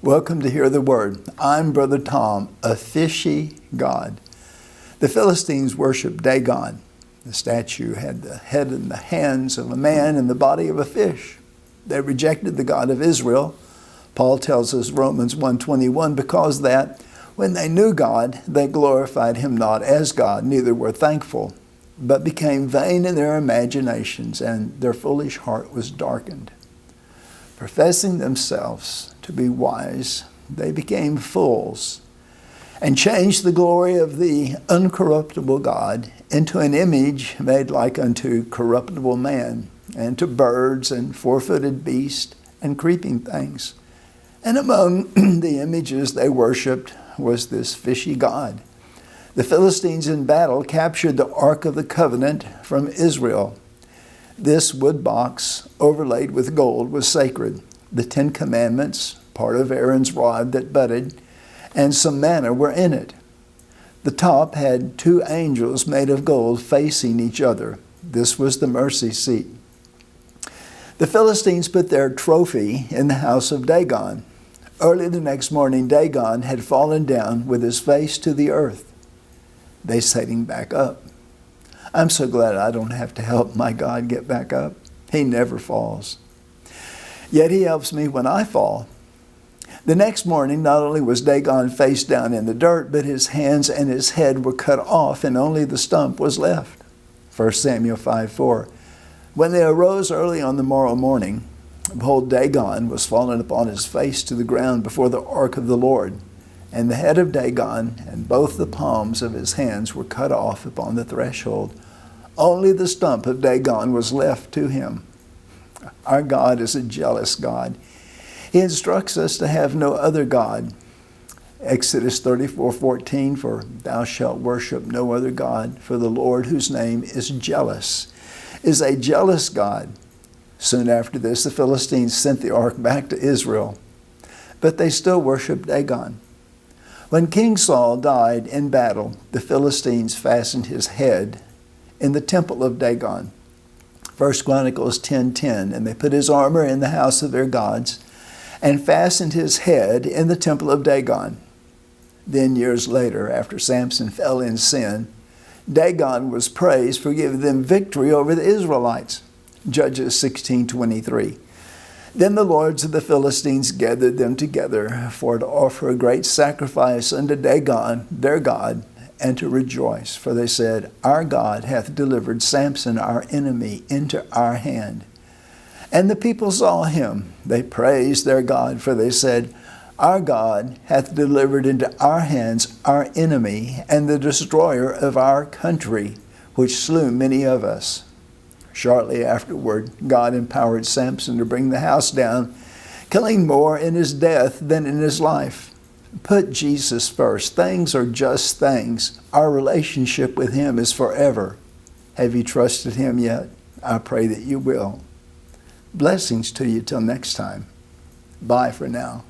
Welcome to Hear the Word. I'm Brother Tom, a fishy god. The Philistines worshiped Dagon. The statue had the head and the hands of a man and the body of a fish. They rejected the God of Israel. Paul tells us, Romans 1:21, because that when they knew God, they glorified him not as God, neither were thankful, but became vain in their imaginations, and their foolish heart was darkened. Professing themselves to be wise, they became fools and changed the glory of the uncorruptible God into an image made like unto corruptible man, and to birds and four-footed beasts and creeping things. And among the images they worshipped was this fishy god. The Philistines in battle captured the Ark of the Covenant from Israel. This wood box, overlaid with gold, was sacred. The 10 Commandments, part of Aaron's rod that budded, and some manna were in it. The top had 2 angels made of gold facing each other. This was the mercy seat. The Philistines put their trophy in the house of Dagon. Early the next morning, Dagon had fallen down with his face to the earth. They set him back up. I'm so glad I don't have to help my God get back up. He never falls. Yet he helps me when I fall. The next morning, not only was Dagon face down in the dirt, but his hands and his head were cut off, and only the stump was left. 1 Samuel 5:4. When they arose early on the morrow morning, behold, Dagon was fallen upon his face to the ground before the ark of the Lord. And the head of Dagon and both the palms of his hands were cut off upon the threshold. Only the stump of Dagon was left to him. Our God is a jealous God. He instructs us to have no other God. Exodus 34:14, for thou shalt worship no other God, for the Lord, whose name is jealous, is a jealous God. Soon after this, the Philistines sent the ark back to Israel, but they still worshiped Dagon. When King Saul died in battle, the Philistines fastened his head in the temple of Dagon. 1 Chronicles 10:10, and they put his armor in the house of their gods and fastened his head in the temple of Dagon. Then years later, after Samson fell in sin, Dagon was praised for giving them victory over the Israelites. Judges 16:23. Then the lords of the Philistines gathered them together for to offer a great sacrifice unto Dagon, their God, and to rejoice. For they said, our God hath delivered Samson, our enemy, into our hand. And the people saw him. They praised their God, for they said, our God hath delivered into our hands our enemy, and the destroyer of our country, which slew many of us. Shortly afterward, God empowered Samson to bring the house down, killing more in his death than in his life. Put Jesus first. Things are just things. Our relationship with him is forever. Have you trusted him yet? I pray that you will. Blessings to you till next time. Bye for now.